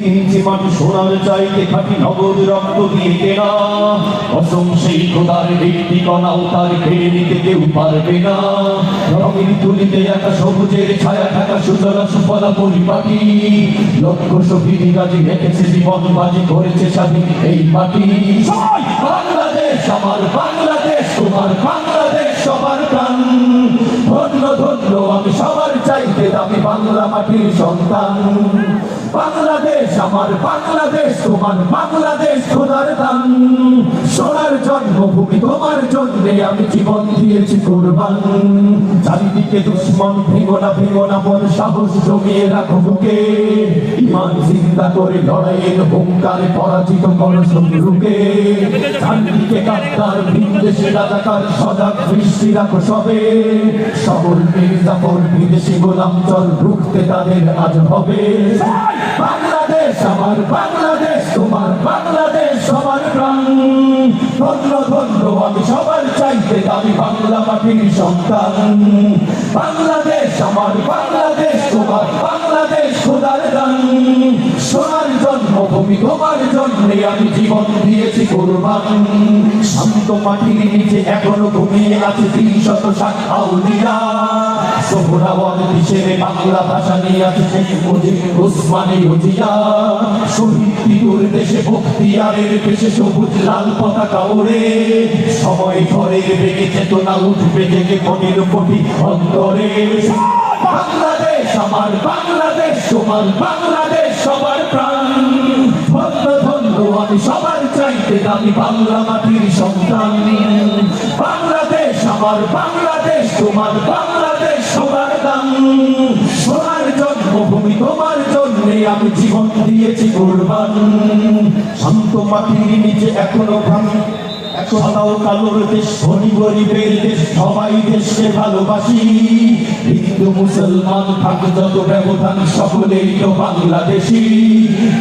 ইঞ্চি মাটি সোনার চাইতে খাটি নগদ রক্ত দিয়ে কেনা কসম সেই খোদার একটি কণাও তার কেড়ে নিতে কেউ পারবে না। রঙিন তুলিতে একা সবুজের ছায়া থাকা সুতরা সুফলা পরিপাটি লক্ষ শহীদ গাজী রেখেছে জীবন বাজি করেছে স্বাধীন এই মাটি। বাংলাদেশ আমার বাংলাদেশ তোমার বাংলাদেশ সবার প্রাণ। ধন্য ধন্য আমি সবার চাইতে দামি বাংলা মাটির সন্তান। বাংলাদেশ আমার বাংলাদেশ তোমার বাংলাদেশ খোদার দান। সোনার জন্মভূমি তোমার জন্যে আমি জীবন দিয়েছি কোরবান। চারিদিকে দুশ্মন ভেঙো না মন সাহস জমিয়ে রাখো বুকে। ইমান জিন্দা করে লড়াইয়ের হুঙ্কারে পরাজিত করো শত্রুকে। চারিদিকে কাত্তার ভিনদেশে রাজাকার সজাগ দৃষ্টি রাখো সবে। সকল মির্জাফর বিদেশি গোলাম চল রুখতে তাদের আজ হবে। বাংলাদেশ আমার বাংলাদেশ তোমার বাংলাদেশ সবার প্রাণ। ধন্য ধন্য আমি সবার চাইতে দামি বাংলা মাটির সন্তান। বাংলাদেশ আমার বাংলাদেশ তোমার বাংলাদেশ খোদার দান। সোনার জন্মভূমি তোমার জন্যে আমি জীবন দিয়েছি কোরবান। শান্ত মাটির নিচে এখনো ঘুমিয়ে আছে ৩০০ শাখ আউলিয়া। সোহরাওয়ার্দী ছেড়ে বাংলা ভাষা নিয়ে আছে শেখ মুজিব ওসমানী উজিয়া। শহীদ তিতুর দেশে বখতিয়ারের দেশে সবুজ লাল পতাকা ওড়ে। সময় ধরে বেগে চেতনা উঠবে জেগে কোটির কোটি অন্তরে। বাংলাদেশ আমার বাংলাদেশ তোমার বাংলাদেশ সবার প্রাণ। ধন্য ধন্য আমি সবার চাইতে দামি বাংলা মাটির সন্তান। বাংলাদেশ আমার বাংলাদেশ তোমার বাংলাদেশ সবার দান। সোনার জন্মভূমি তোমার জন্যে আমি জীবন দিয়েছি কোরবান। শান্ত মাটির নিচে এখনো ভাঙি সাদাও কালোর দেশ ধনী গরিবের দেশ সবাই দেশকে ভালোবাসি। হিন্দু মুসলমান থাক যত ব্যবধান সকলেই তো বাংলাদেশি।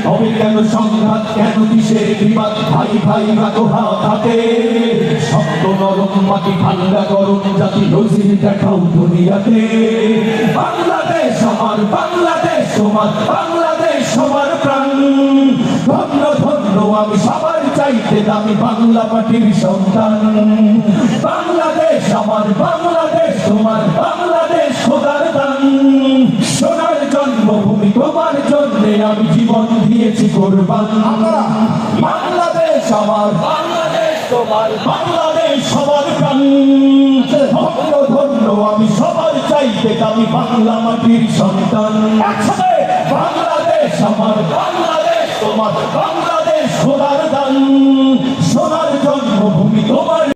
তবে কেন সংঘাত কেন কিসের বিবাদ ভাই ভাই রাখা থাকে। শক্ত নরম মাটি ঠান্ডা গরম জাতি নজির দেখাও দুনিয়াতে। বাংলাদেশ আমার বাংলাদেশ তোমার বাংলাদেশ সবার প্রাণ। ধন্য ধন্য আমি সবার চাইতে দামি বাংলা মাটির সন্তান। বাংলাদেশ আমার বাংলাদেশ তোমার বাংলাদেশ খোদার দান। সোনার জন্মভূমি তোমার জন্যে আমি জীবন দিয়েছি কোরবান। বাংলাদেশ আমার বাংলাদেশ তোমার বাংলাদেশ সবার প্রাণ। ধন্য ধন্য আমি সবার চাইতে দামি বাংলা মাটির সন্তান। বাংলাদেশ আমার বাংলাদেশ তোমার বাংলাদেশ খোদার